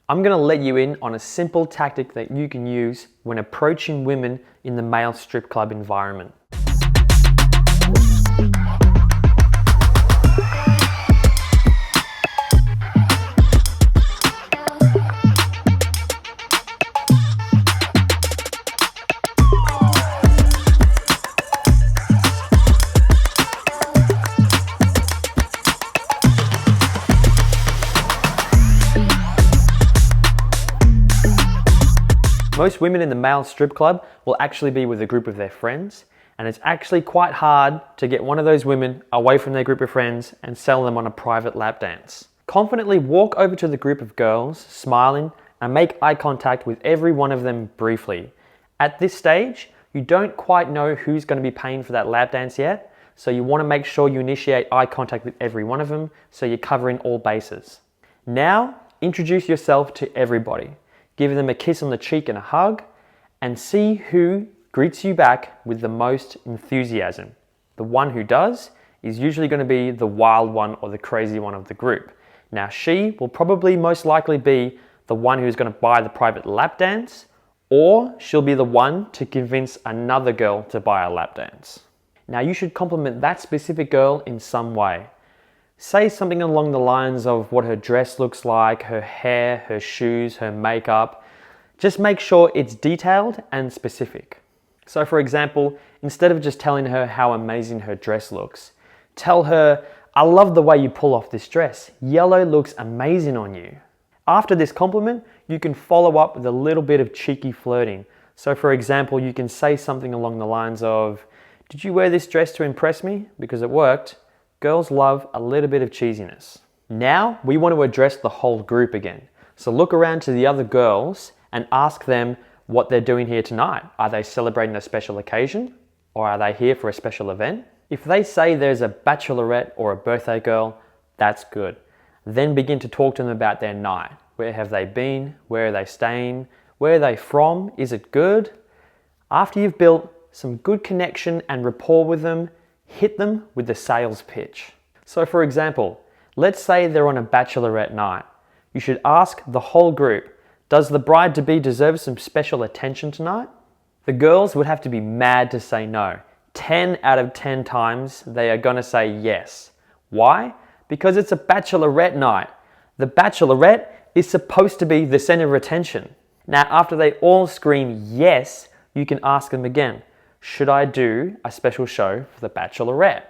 I'm going to let you in on a simple tactic that you can use when approaching women in the male strip club environment. Most women in the male strip club will actually be with a group of their friends, and it's actually quite hard to get one of those women away from their group of friends and sell them on a private lap dance. Confidently walk over to the group of girls, smiling, and make eye contact with every one of them briefly. At this stage, you don't quite know who's going to be paying for that lap dance yet, so you want to make sure you initiate eye contact with every one of them so you're covering all bases. Now, introduce yourself to everybody. Give them a kiss on the cheek and a hug, and see who greets you back with the most enthusiasm. The one who does is usually going to be the wild one or the crazy one of the group. Now she will probably most likely be the one who's going to buy the private lap dance, or she'll be the one to convince another girl to buy a lap dance. Now you should compliment that specific girl in some way. Say something along the lines of what her dress looks like, her hair, her shoes, her makeup. Just make sure it's detailed and specific. So for example, instead of just telling her how amazing her dress looks, tell her, "I love the way you pull off this dress. Yellow looks amazing on you." After this compliment, you can follow up with a little bit of cheeky flirting. So for example, you can say something along the lines of, "Did you wear this dress to impress me? Because it worked." Girls love a little bit of cheesiness. Now we want to address the whole group again. So look around to the other girls and ask them what they're doing here tonight. Are they celebrating a special occasion, or are they here for a special event? If they say there's a bachelorette or a birthday girl, that's good. Then begin to talk to them about their night. Where have they been? Where are they staying? Where are they from? Is it good? After you've built some good connection and rapport with them, hit them with the sales pitch. So for example, let's say they're on a bachelorette night. You should ask the whole group, does the bride-to-be deserve some special attention tonight? The girls would have to be mad to say no. 10 out of 10 times they are gonna say yes. Why? Because it's a bachelorette night. The bachelorette is supposed to be the center of attention. Now after they all scream yes, you can ask them again, should I do a special show for the bachelorette?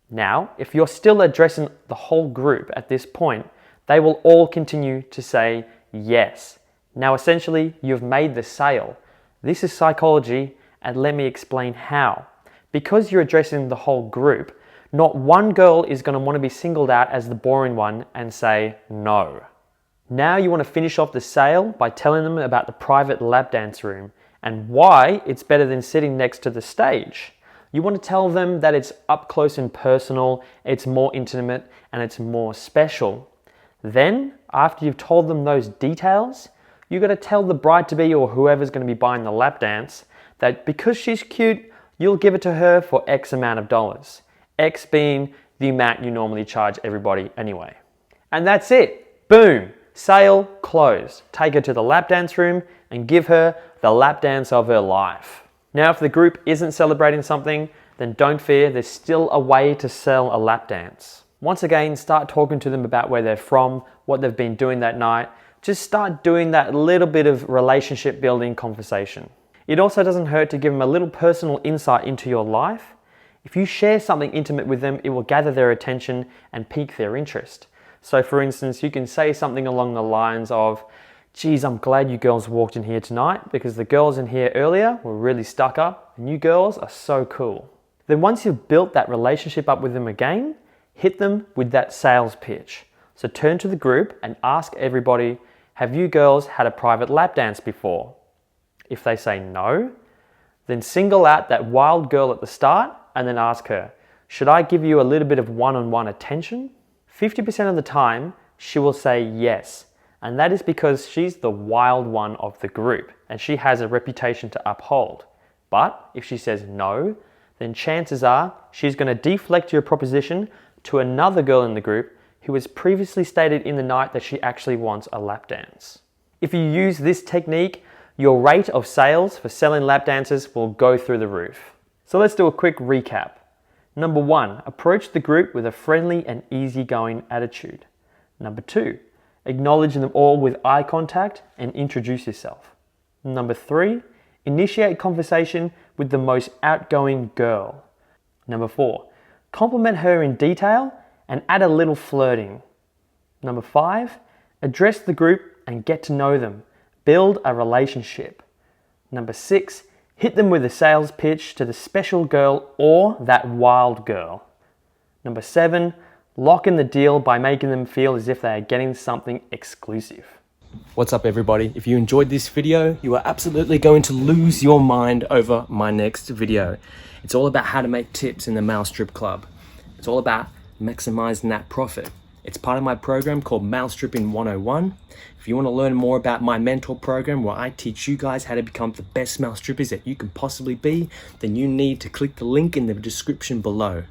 Now, if you're still addressing the whole group at this point, they will all continue to say yes. Now, essentially, you've made the sale. This is psychology, and let me explain how. Because you're addressing the whole group, not one girl is going to want to be singled out as the boring one and say no. Now you want to finish off the sale by telling them about the private lap dance room and why it's better than sitting next to the stage. You want to tell them that it's up close and personal, it's more intimate, and it's more special. Then, after you've told them those details, you got to tell the bride-to-be or whoever's going to be buying the lap dance that because she's cute, you'll give it to her for X amount of dollars. X being the amount you normally charge everybody anyway. And that's it. Boom. Sale closed. Take her to the lap dance room and give her the lap dance of her life. Now, if the group isn't celebrating something, then don't fear, there's still a way to sell a lap dance. Once again, start talking to them about where they're from, what they've been doing that night. Just start doing that little bit of relationship building conversation. It also doesn't hurt to give them a little personal insight into your life. If you share something intimate with them, it will gather their attention and pique their interest. So for instance, you can say something along the lines of, geez, I'm glad you girls walked in here tonight because the girls in here earlier were really stuck up and you girls are so cool. Then once you've built that relationship up with them again, hit them with that sales pitch. So turn to the group and ask everybody, have you girls had a private lap dance before? If they say no, then single out that wild girl at the start and then ask her, should I give you a little bit of one-on-one attention? 50% of the time, she will say yes. And that is because she's the wild one of the group and she has a reputation to uphold. But if she says no, then chances are she's going to deflect your proposition to another girl in the group who has previously stated in the night that she actually wants a lap dance. If you use this technique, your rate of sales for selling lap dances will go through the roof. So let's do a quick recap. Number 1, approach the group with a friendly and easygoing attitude. Number 2, acknowledge them all with eye contact and introduce yourself. Number 3, initiate conversation with the most outgoing girl. Number 4, compliment her in detail and add a little flirting. Number 5, address the group and get to know them. Build a relationship. Number 6, hit them with a sales pitch to the special girl or that wild girl. Number 7, lock in the deal by making them feel as if they are getting something exclusive. What's up everybody? If you enjoyed this video, you are absolutely going to lose your mind over my next video. It's all about how to make tips in the male strip club. It's all about maximizing that profit. It's part of my program called Male Stripping 101. If you want to learn more about my mentor program where I teach you guys how to become the best male strippers that you can possibly be, then you need to click the link in the description below.